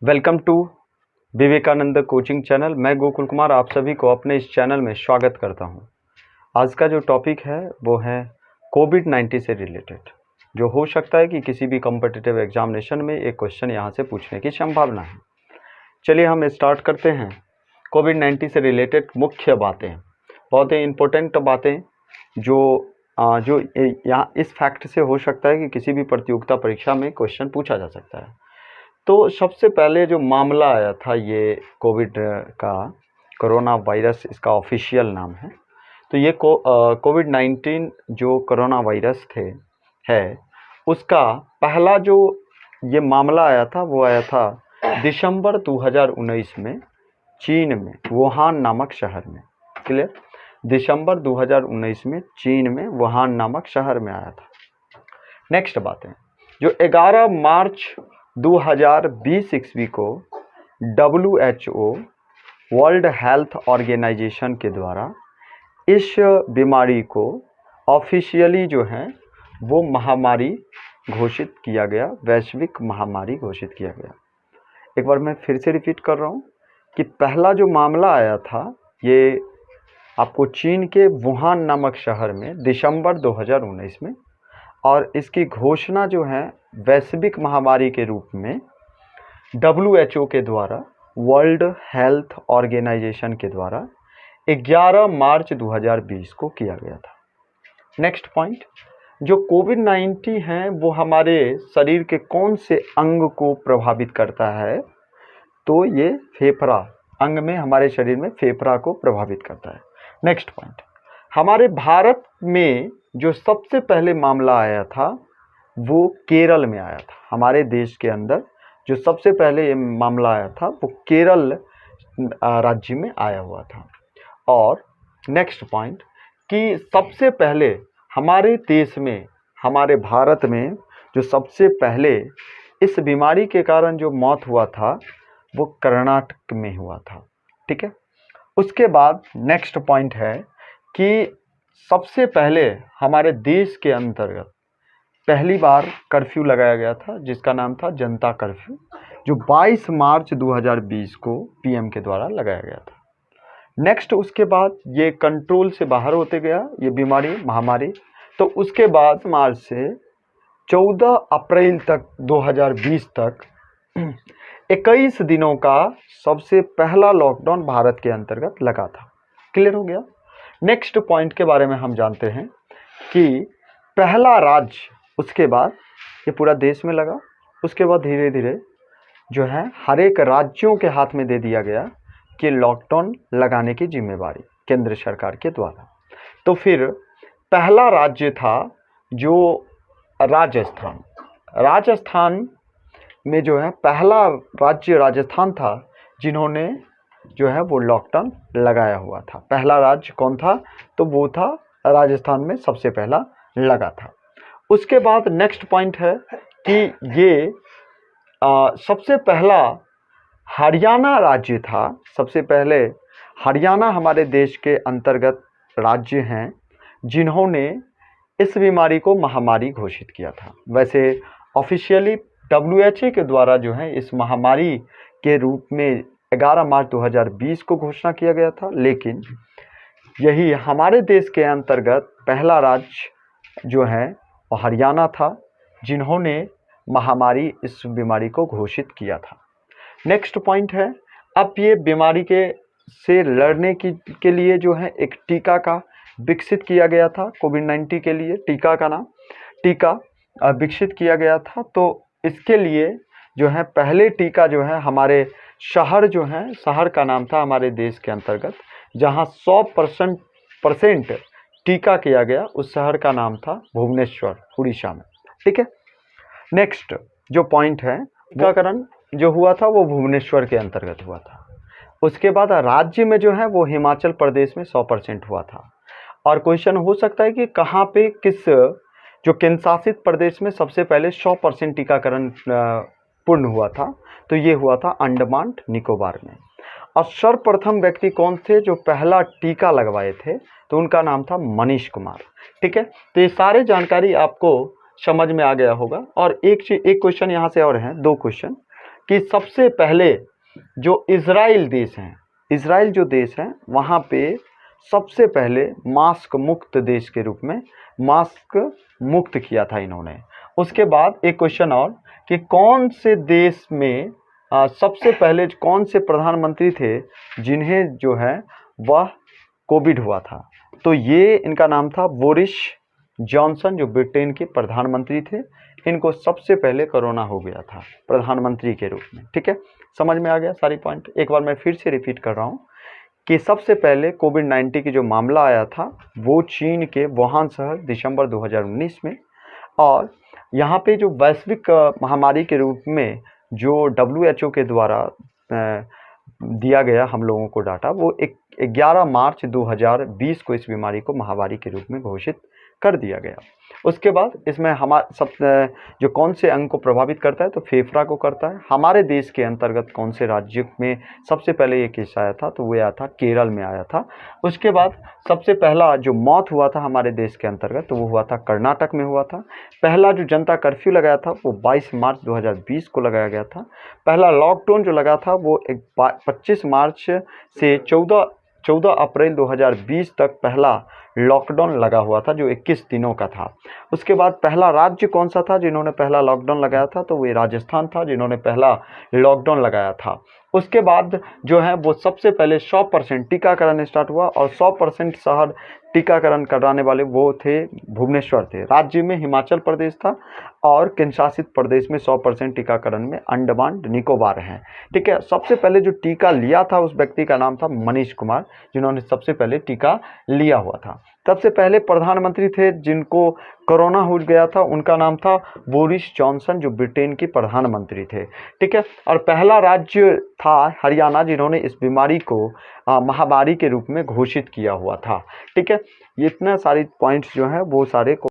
Welcome to Vivekananda coaching channel. मैं गोकुल कुमार आप सभी को अपने इस चैनल में स्वागत करता हूं। आज का जो टॉपिक है वो है कोविड-19 से रिलेटेड, जो हो सकता है कि किसी भी कॉम्पिटिटिव एग्जामिनेशन में एक क्वेश्चन यहां से पूछने की संभावना है। चलिए हम स्टार्ट करते हैं। कोविड-19 से रिलेटेड मुख्य बातें, बहुत ही इम्पोर्टेंट बातें जो यहाँ इस फैक्ट से हो सकता है कि किसी भी प्रतियोगिता परीक्षा में क्वेश्चन पूछा जा सकता है। तो सबसे पहले जो मामला आया था ये कोविड का, कोरोना वायरस इसका ऑफिशियल नाम है। तो ये कोविड-19 जो कोरोना वायरस है उसका पहला जो ये मामला आया था वो आया था दिसंबर 2019 में चीन में, वुहान नामक शहर में। क्लियर? दिसंबर 2019 में चीन में वुहान नामक शहर में आया था। नेक्स्ट बात है, जो 11 मार्च 2020 ईस्वी को WHO वर्ल्ड हेल्थ ऑर्गेनाइजेशन के द्वारा इस बीमारी को ऑफिशियली जो है वो महामारी घोषित किया गया, वैश्विक महामारी घोषित किया गया। एक बार मैं फिर से रिपीट कर रहा हूँ कि पहला जो मामला आया था ये आपको चीन के वुहान नामक शहर में दिसंबर 2019 में, और इसकी घोषणा जो है वैश्विक महामारी के रूप में WHO के द्वारा, वर्ल्ड हेल्थ ऑर्गेनाइजेशन के द्वारा 11 मार्च 2020 को किया गया था। नेक्स्ट पॉइंट, जो कोविड-19 है वो हमारे शरीर के कौन से अंग को प्रभावित करता है? तो ये फेफड़ा, अंग में हमारे शरीर में फेफड़ा को प्रभावित करता है। नेक्स्ट पॉइंट, हमारे भारत में जो सबसे पहले मामला आया था वो केरल में आया था। हमारे देश के अंदर जो सबसे पहले ये मामला आया था वो केरल राज्य में आया हुआ था। और नेक्स्ट पॉइंट कि सबसे पहले हमारे देश में, हमारे भारत में जो सबसे पहले इस बीमारी के कारण जो मौत हुआ था वो कर्नाटक में हुआ था। ठीक है। उसके बाद नेक्स्ट पॉइंट है कि सबसे पहले हमारे देश के अंतर्गत पहली बार कर्फ्यू लगाया गया था जिसका नाम था जनता कर्फ्यू, जो 22 मार्च 2020 को PM के द्वारा लगाया गया था। नेक्स्ट उसके बाद ये कंट्रोल से बाहर होते गया ये बीमारी, महामारी। तो उसके बाद मार्च से 14 अप्रैल तक 2020 तक 21 दिनों का सबसे पहला लॉकडाउन भारत के अंतर्गत लगा था। क्लियर हो गया? नेक्स्ट पॉइंट के बारे में हम जानते हैं कि पहला राज्य, उसके बाद ये पूरा देश में लगा, उसके बाद धीरे धीरे जो है हर एक राज्यों के हाथ में दे दिया गया कि लॉकडाउन लगाने की जिम्मेवारी केंद्र सरकार के द्वारा। तो फिर पहला राज्य था जो राजस्थान। राजस्थान में जो है पहला राज्य राजस्थान था जिन्होंने जो है वो लॉकडाउन लगाया हुआ था। पहला राज्य कौन था? तो वो था राजस्थान में सबसे पहला लगा था। उसके बाद नेक्स्ट पॉइंट है कि ये सबसे पहला हरियाणा राज्य था। सबसे पहले हरियाणा हमारे देश के अंतर्गत राज्य हैं जिन्होंने इस बीमारी को महामारी घोषित किया था। वैसे ऑफिशियली WHO के द्वारा जो है इस महामारी के रूप में 11 मार्च 2020 को घोषणा किया गया था, लेकिन यही हमारे देश के अंतर्गत पहला राज्य जो है वो हरियाणा था जिन्होंने महामारी, इस बीमारी को घोषित किया था। नेक्स्ट पॉइंट है, अब ये बीमारी से लड़ने के लिए जो है एक टीका का विकसित किया गया था। कोविड-19 के लिए टीका का नाम टीका विकसित किया गया था। तो इसके लिए जो है पहले टीका जो है हमारे शहर जो है, शहर का नाम था हमारे देश के अंतर्गत जहां 100% टीका किया गया, उस शहर का नाम था भुवनेश्वर, उड़ीसा में। ठीक है। नेक्स्ट जो पॉइंट है, टीकाकरण जो हुआ था वो भुवनेश्वर के अंतर्गत हुआ था। उसके बाद राज्य में जो है वो हिमाचल प्रदेश में 100% हुआ था। और क्वेश्चन हो सकता है कि कहाँ पे, किस जो केंद्र शासित प्रदेश में सबसे पहले 100% टीकाकरण पूर्ण हुआ था? तो ये हुआ था अंडमान निकोबार में। और सर्वप्रथम व्यक्ति कौन थे जो पहला टीका लगवाए थे? तो उनका नाम था मनीष कुमार। ठीक है। तो ये सारे जानकारी आपको समझ में आ गया होगा। और एक क्वेश्चन यहाँ से और हैं, 2 क्वेश्चन कि सबसे पहले जो इज़राइल देश हैं, इज़राइल जो देश है वहाँ पे सबसे पहले मास्क मुक्त देश के रूप में मास्क मुक्त किया था इन्होंने। उसके बाद एक क्वेश्चन और कि कौन से देश में सबसे पहले कौन से प्रधानमंत्री थे जिन्हें जो है वह कोविड हुआ था। तो ये इनका नाम था बोरिस जॉनसन, जो ब्रिटेन के प्रधानमंत्री थे। इनको सबसे पहले कोरोना हो गया था प्रधानमंत्री के रूप में। ठीक है, समझ में आ गया सारी पॉइंट। एक बार मैं फिर से रिपीट कर रहा हूँ कि सबसे पहले कोविड-19 की जो मामला आया था वो चीन के वुहान शहर दिसंबर 2019 में, और यहाँ पे जो वैश्विक महामारी के रूप में जो WHO के द्वारा दिया गया हम लोगों को डाटा, वो 11 मार्च 2020 को इस बीमारी को महामारी के रूप में घोषित कर दिया गया। उसके बाद इसमें जो कौन से अंग को प्रभावित करता है, तो फेफड़ा को करता है। हमारे देश के अंतर्गत कौन से राज्य में सबसे पहले ये केस आया था, तो वो आया था केरल में आया था। उसके बाद सबसे पहला जो मौत हुआ था हमारे देश के अंतर्गत, तो वो हुआ था कर्नाटक में हुआ था। पहला जो जनता कर्फ्यू लगाया था वो 22 मार्च 2020 को लगाया गया था। पहला लॉकडाउन जो लगा था वो 25 मार्च से 14 अप्रैल 2020 तक पहला लॉकडाउन लगा हुआ था, जो 21 दिनों का था। उसके बाद पहला राज्य कौन सा था जिन्होंने पहला लॉकडाउन लगाया था, तो वो राजस्थान था जिन्होंने पहला लॉकडाउन लगाया था। उसके बाद जो है वो सबसे पहले 100% टीकाकरण स्टार्ट हुआ, और 100% शहर टीकाकरण कराने वाले वो थे भुवनेश्वर थे। राज्य में हिमाचल प्रदेश था, और केंद्र शासित प्रदेश में 100% टीकाकरण में अंडमान निकोबार हैं। ठीक है, सबसे पहले जो टीका लिया था उस व्यक्ति का नाम था मनीष कुमार, जिन्होंने सबसे पहले टीका लिया हुआ था। सबसे पहले प्रधानमंत्री थे जिनको कोरोना हो गया था, उनका नाम था बोरिस जॉनसन, जो ब्रिटेन के प्रधानमंत्री थे। ठीक है, और पहला राज्य था हरियाणा, जिन्होंने इस बीमारी को महामारी के रूप में घोषित किया हुआ था। ठीक है, ये इतना सारी पॉइंट्स जो हैं वो सारे